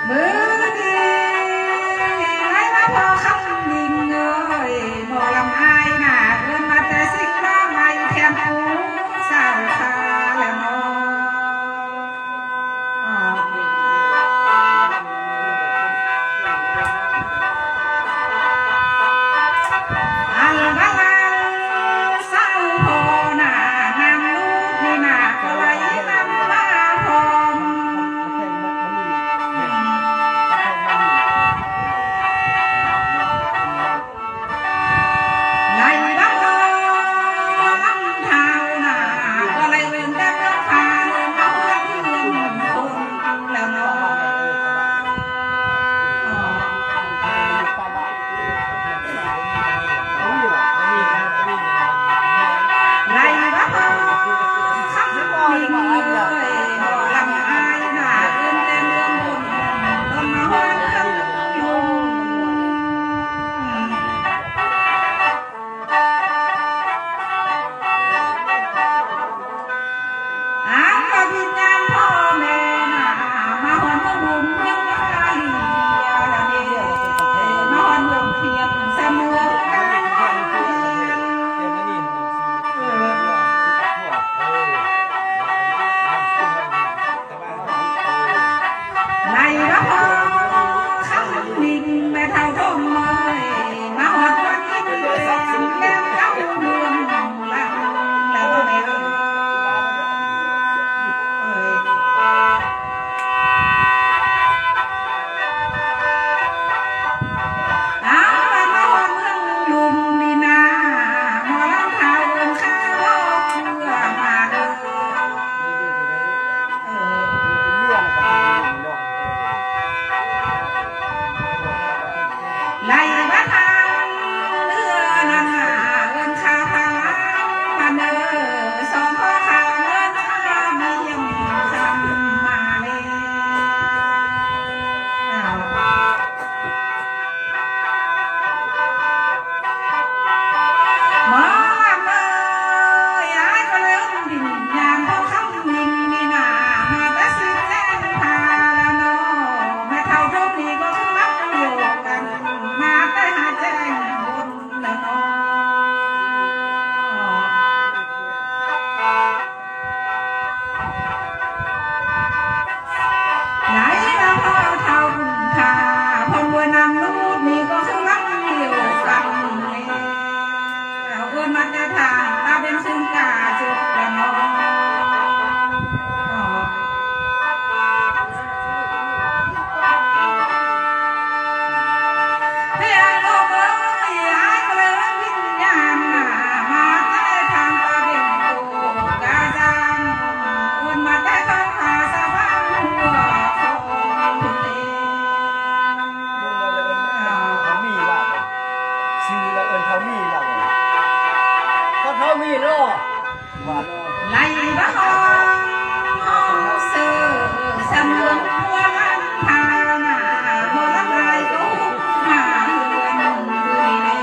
มือดีไรมาพอคำยิงเอ้ยหมอลำอายหน้าเดินมาแต่สิ่งว่าไม่แทนกูสาวคาแล้วน้องอันละลาสาวพอหน้างามลูกนี่หน้าก็ไหลน้ำมาพร้อมในบ้านเราลำเท้าหน้าก็เลยเป็นแต่เรื่องพาเรื่องเอาเรื่องคนแล้วน้องไรบ้าคำมิงเลยบ่ลำอายหน้าเอิ้นแต่เมืองบนต้นมาฮอดเรื่องลุงอ้าวก็วิญญาณพ่อแม่น่ะมาฮอดเมืองบุญยังบ่ได้เลียละเด้มาฮอดเมืองเพียงเสมอกัน ในละพอคำนิ่งแม่เท่าทมเมยมาหอดวันนี้แรงแล้วเจ้าเมืองลังแล้วแม่เอาบ้านมาหอดเมืองลุมนี่นาหมอลำเท้าเดินข้าวเชื่อมาเด้อไล่บ้านทางเรือนั่นน่ะเอิ้นคาทางมาเด้อสองข้อขางเอิ้นคาเมียมคำมาแล้วหมอลำเอ้ยอ้ายก็เลยดิ่งยามพอคำนิ่งนี่นามาแต่สิแจ้งพาแล้วเนาะแม่เฒ่าทุกนี้ก็คือมักอยู่กันมาแต่หาแจ้งบนแล้วเนาะไหนละพ่อเฒ่าบุญคาพนรวยนำลูกนี่ก็คือมักอยู่กันแล้วเอิ้นมาแต่ทางตาเป็นซึ่งกาจุดแล้วเนาะเฮ้ยโลกเอ้ยอ้ายก็เลยวิญญาณน่ะมาแต่ทางตาเป็นโกกาจังเอิ้นมาแต่ทางหาสะพานหัวของเล่เขามีล่ะชื่อแล้วเอิ้นเขามีล่ะก็เขามีเนาะว่าเนาะ ไล่บ้าฮองเสือสำเมืองหัวมันทาหน้าหัวละลายก็หาเฮือนด้วยแน่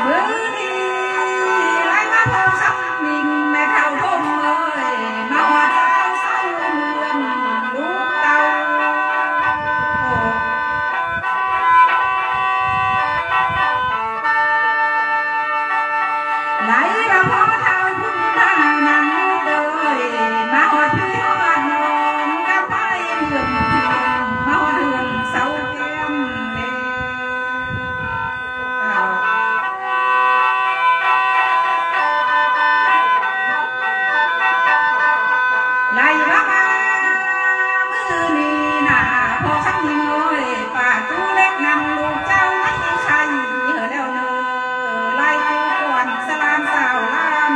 มือดีไล่มาพอคำนิ่งแม่เท่าทมเอ้ยมาหัวเจ้าเศร้าเมืองลูกเต้าไหนละพอเท่าคุณท่านังเดยมาหอดพี่หอดน้องกับไปเมืองเพียงมาหอดเรือนเสาแก้มเล่ไหลละมามือนี้น่ะพอคำยิงโอ้ยป่าตู้เล็กนำลูกเจ้าไม่ใครเหอแล้วเนอไล่กูก่อนสลามสาวลาม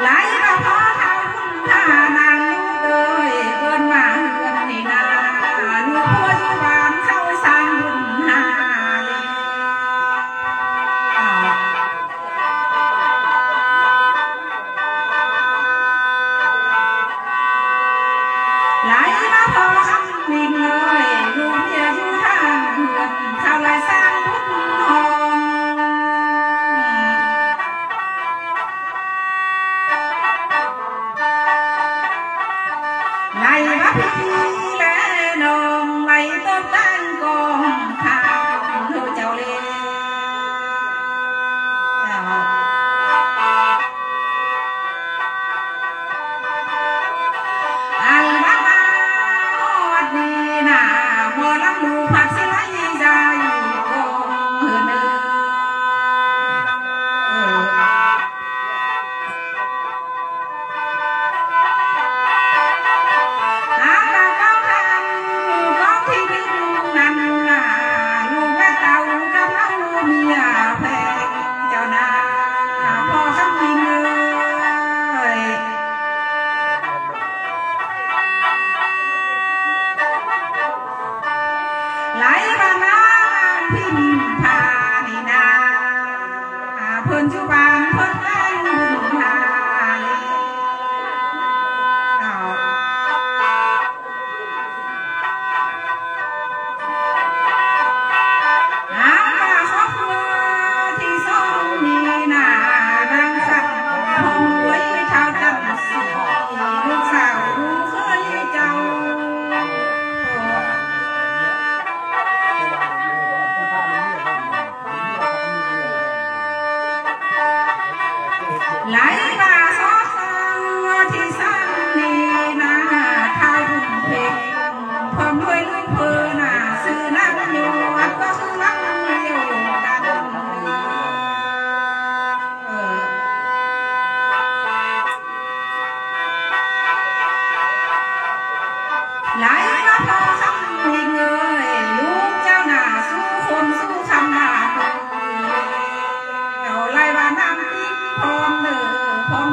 ไหลมาพอเท่าคุณท่านางลูกเอ้ยเอิ้นมาเฮือนนี่นาลูกพ่ออยู่บ้านเข้าสร้างบุญหาเลยไหลมาพอคำมิ่งเอ้ยลูกเมียอยู่ทางเฮือนเข้าไล่สร้างบุญหอม ngày bắt lẽ nồng ngày tốt tan còn thang hư chào lên ai bắt bắt đi nà mưa lắm lù phạt xin lấy dài còn hơn nữa lại ba má phim thà đi na phun chú bàn phun anh buồn hà khóc thì sông đi na đang sạch hồng muối trao chân lúc sao lúc khơi châu lại bà xót thì sang đi na thao bụng về phòng nuôi lương phơ na sư nắng nhiều ăn có sư lắm nhiều đàn lại nó khó khăn thì người lúc cháu nà su khôn su khăm nà lại bà nam tin พร้อม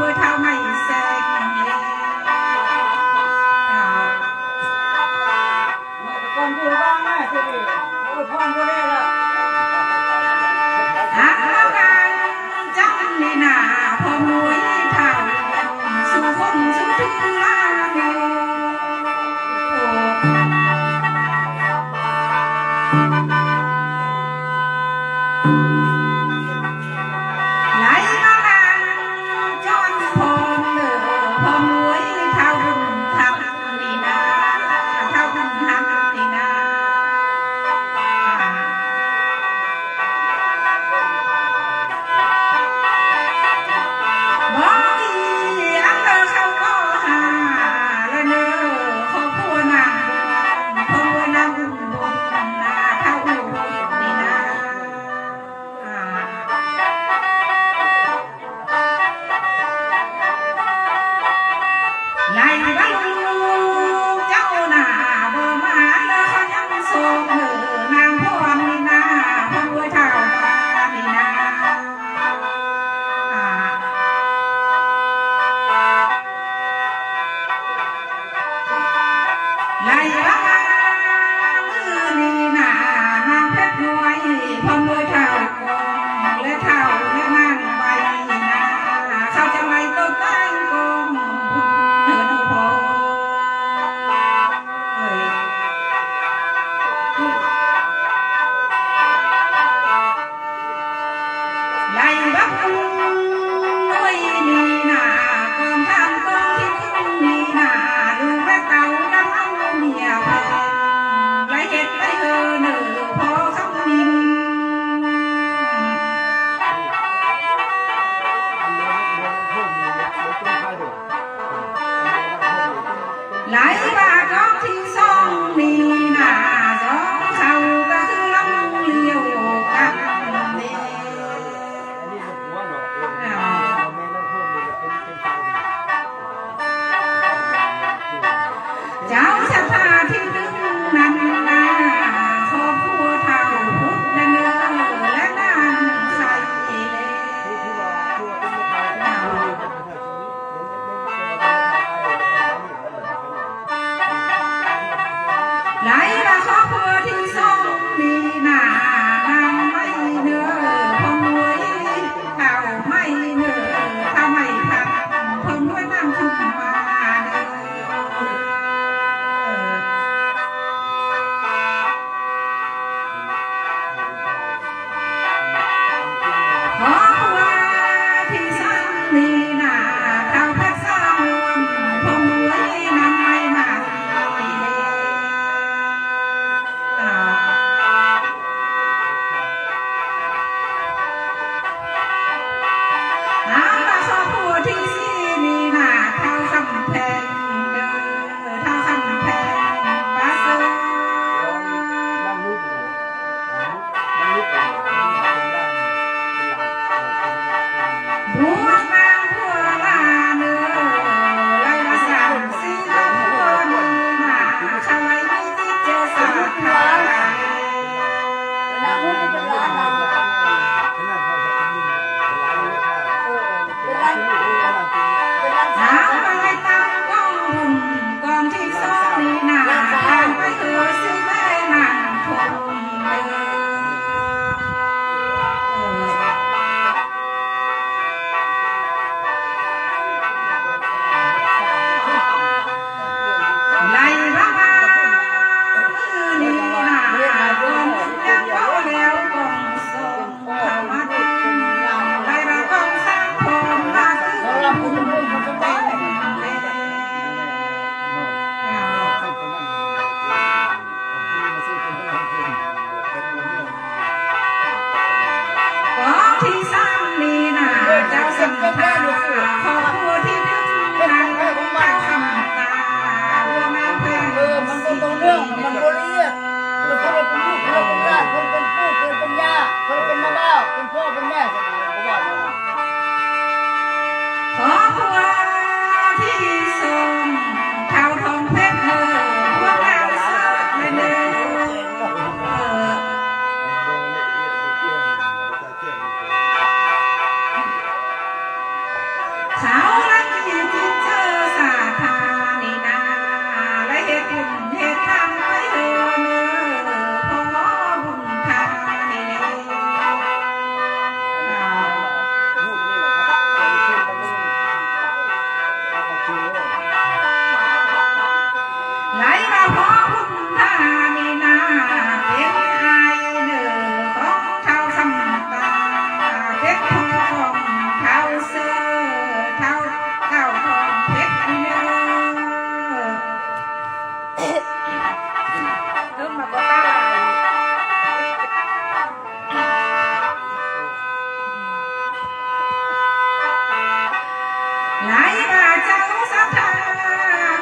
หลายบาเจ้าสัทธา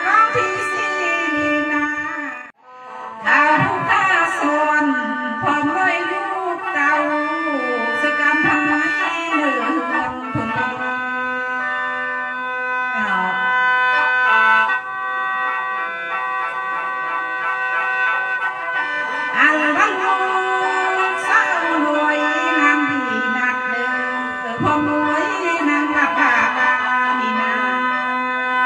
กองที่สีนีนาถ้าผู้ข้าส่วนพร้อมด้วยลูกเต่าสกำทั้งไม้เหลืองทุนอันบังลูกสาวรวยนางดีนักเดินพร้อมด้วยนางละป่ามีนา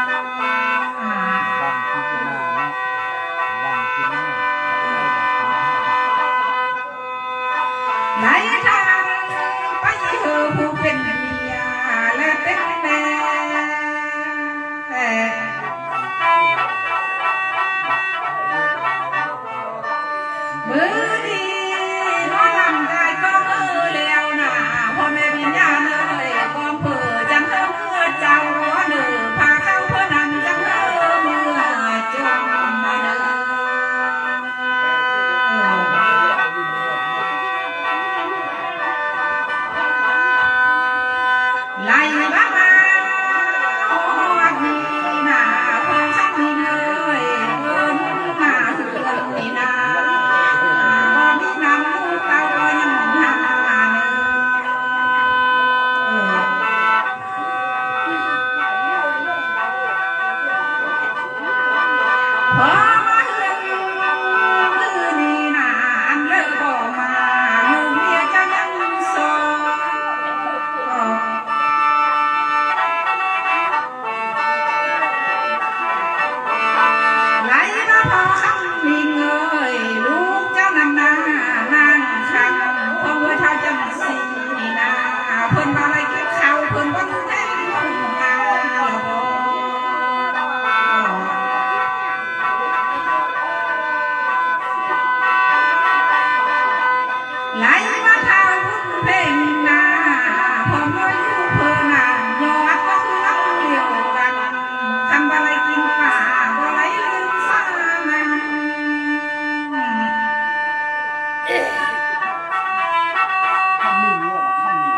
บางที่จะมาเนาะบางที่นี่ ไหนทางไปเธอผู้เป็นเมียและเป็นแม่มือดีน้อลำได้ก็แล้วนะพ่อแม่วิญญาณเลยกองเผื่อจังเมื่อเจ้าหัวเดือพาเข้าเพื่อนั่งจังเมื่อจงมาเดิไล่บ้ามาโอ้ดีนะพอสักนิดเลยเอิ้นมาเถื่อนนี่นะบ่มีน้ำมูกเต้าก็ยังหาพอมาเรื่องคือนี่นะอันเลิกบอกมาลูกเมียจะยังโสด ไหลมาพอคำมีเงยลูกเจ้านำหน้านางคำพอเมื่อเท่าจังสีนี่นาเพิ่นมาอะไรเก็บข้าวเพิ่นบ่แท้คุณนาไหลมาเท่าบุญเพ่งนาพอเมื่ออยู่เพิ่นนางยอดก็คือน้ำเดียวกันคำอะไรกินป่าบ่ไหลลืมสานัง ข้ามีเรื่องข้ามี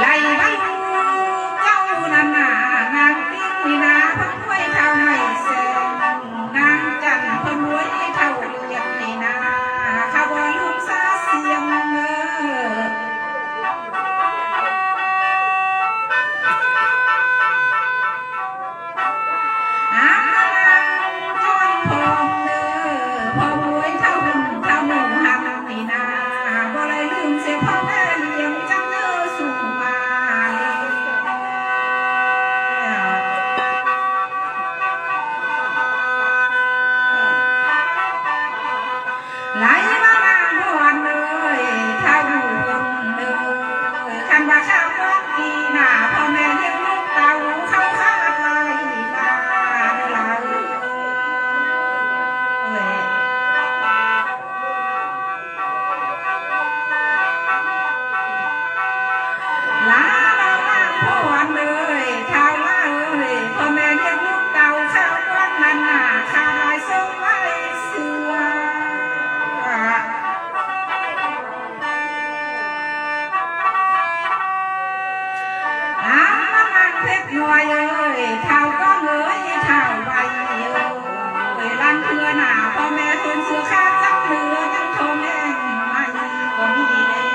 ไล่บังเจ้านั่นน่ะนางติ๊กนี่นาเพิ่นรวยเท่าไม่แสงนางจันเพิ่นรวยเท่าเรียนนี่นาเขาบ่ลืมสาเสียงนางจนพร้อมพอรวยเท่าหุ่นเท่าหมูหันนี่นาบ่ได้ลืมเสียพ่อแม่เลี้ยงจังสู่มาไหลมานางพรเลยเท่าอยู่คนเลยคันว่าข้าวก้อนกีหน้าพ่อแม่เลี้ยงลูกเต่าเข้าข้าไล่ตาไหลลาพ่อเลยเท่าละเลยพ่อแม่เลี้ยงลูกเต่าข้าวก้อนนั้นน่ะข้าลายส่งไว้เสือ น้ำมันเพชรหน่วยเอ้ยเท่าก็เงยเท่าใบเอ้ยลังเทือหนาพ่อแม่ทุนเสือข้าจับเรือยังโทแม่งไม่ก็มีเลย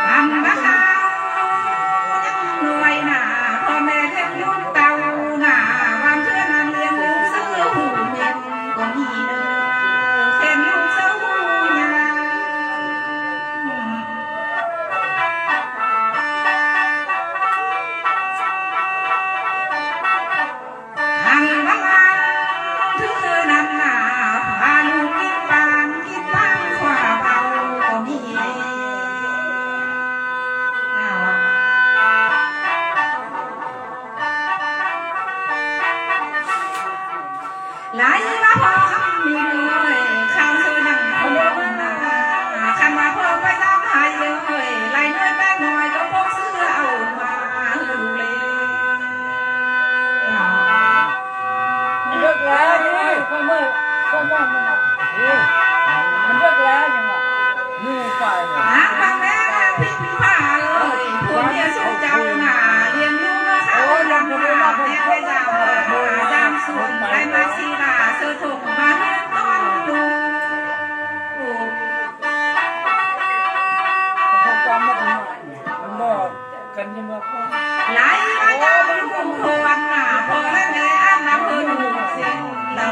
ทำราคายังหน่วยหนาพ่อแม่เลี้ยงลูกเต่าหนาบางเทือนั้นเลี้ยงลูกซื้อหูเมียนก็มีเลยเข็นลูกเสือหูยา มองมันเลิกแล้วยังอ่ะนี่ไปเนี่ย หากบางแม่พิมพ์ผ้าเลยผู้เมียสู้เจ้าหน้าเลี้ยงลูกเขาดำหน้าแม่ไปเจ้าดำสูงไปมาสีลาเสือถุงมาเลี้ยงต้อนลูก เขาจำมาถึงมันบอกกันยังไงก็ ไหลมาเจ้าคุ้มครองหน้าพอและแม่อันน้ำเพิ่นเสียงเรา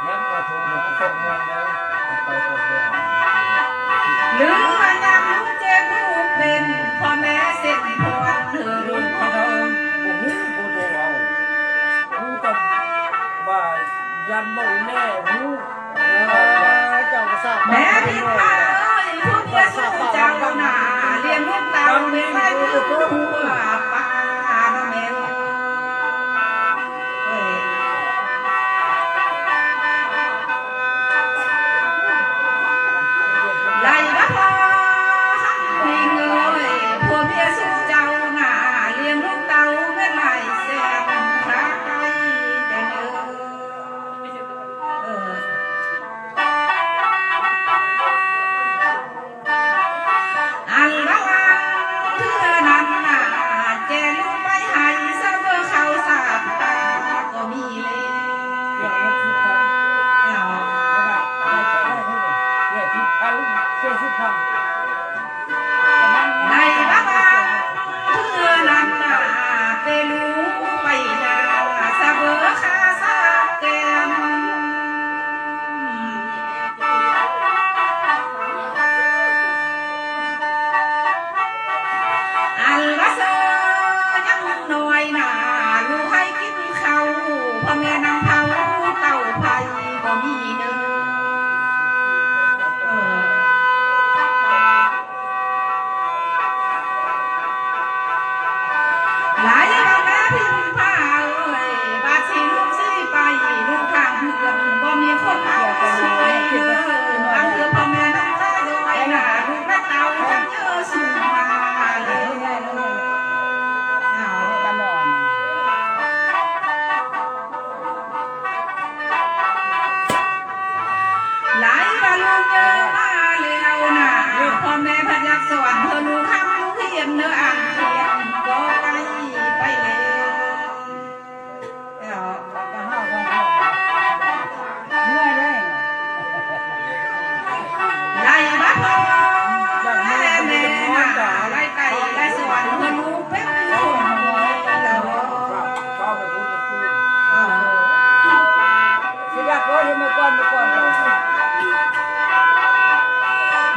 ยังกระทงมันก็เป็นเงินเลยไปก็เพื่อ หรือมันยังลูกเจ็บลูกเป็นพ่อแม่เส้นพรเธอ ลุ รุ่ ง น เขาเดินบุ้งบุ้งเอาหูกับว่ายันบ่แน่หูเจ้าก็ทราบ แม่พิมพ์ผ้าเลยผู้เมียสู้เจ้าหน้าเลี้ยงลูกเต่าไม่ไหวมือหัวป้าน้องแม่เอ้ย ไล่ละพอหักพิงเอ้ยพวกเมียสู้เจ้าหน้าเลี้ยงลูกเต่าไม่ไหลแสบคลายแต่เนื้ออันละวันเพื่อนั้นน่ะแจลูกไปให้เสมอเขาสาบตาก็มีเลย อย่างนี้ที่ทำเนี่ยที่พันเชื่อที่พัน ในบ้านเพื่อนั้นน่ะไปรู้ไปนาสะเบอคาสาแกมอันละเซยังน้อยน่ะลูกให้กินข้าวพ่อแม่นำเผาเต่าไผ่ก็มีเนื้อหลายวันแม่พิมพ์ผ้าเอ้ยบาดสีลูกซี่ไปลูกทางเพื่อนบ่มีคนเอาสวยเด้อบางเทื่อพ่อแม่น้ำตาลอยหน้าลูกและเต่าทั้งเยอะสูงมาเลยเอา ตลอด หลายวันลูกเยอะมาแล้วนะพ่อแม่พยักสอนเธอลูกทำเพียนเนื้ออ่างเพียนก็ไกลไปแล้วเอา ก็ห้าวก็ห้าวเมื่อยเลย ไล่บ้าพอแม่แม่น่ะไล่ไก่ไล่สวนเธอลูกเป็นลูกแล้ว เข้าไปพูดกับคุณสิรักก็ยังไม่ก่อน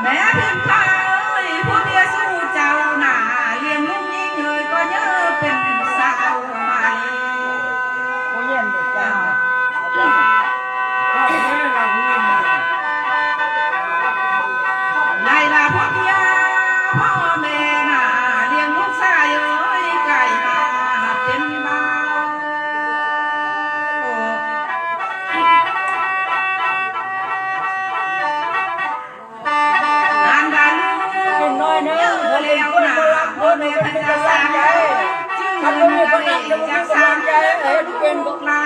แม่พิมพ์ผ้าเอ้ยผู้เมียสู้เจ้าหน้าเลี้ยงลูกยิ่งเลยก็เยอะเป็นสาวมาเลย โอ้ยเย็นเด็กจ้าพ่อแม่เราเงิน ไล่ลาพ่อเมียพ่อแม่น่ะเลี้ยงลูกชายเอ้ยไก่น่ะเป็นบ้าอันดาลูก กินน้อยนึง เยอะแล้วนะพ่อแม่พระเจ้าสร้างชื่อเงินก็ได้จะสร้างเป็นบุกไล่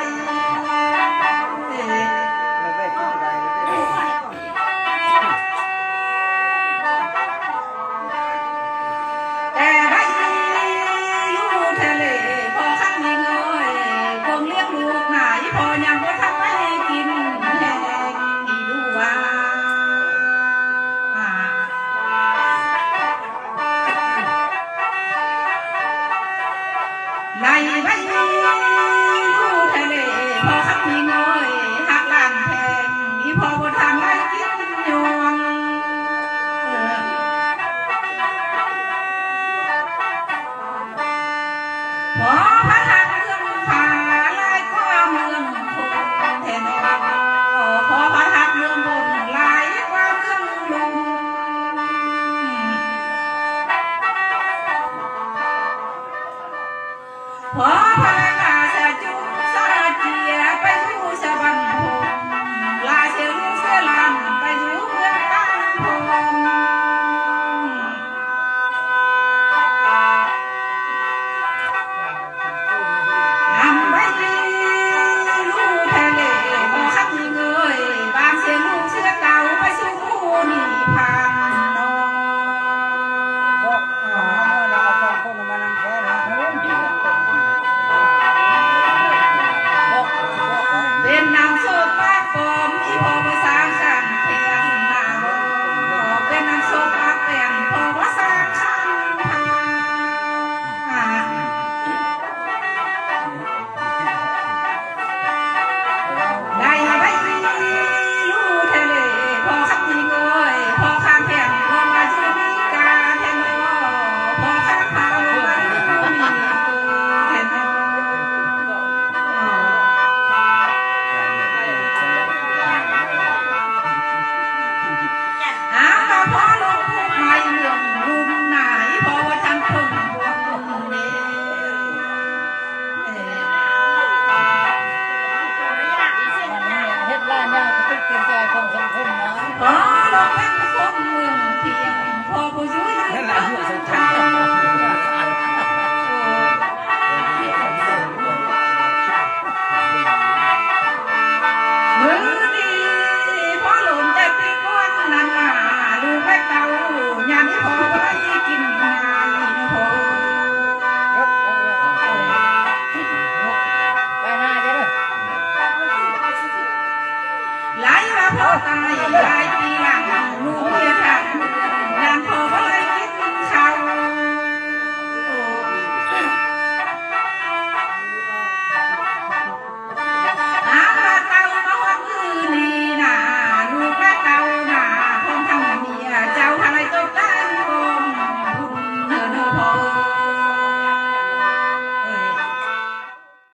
แต่ได้อยู่ทะเลพอข้างยิงเอ้ยคงเลี้ยงลูกไหนพอยังบ่ท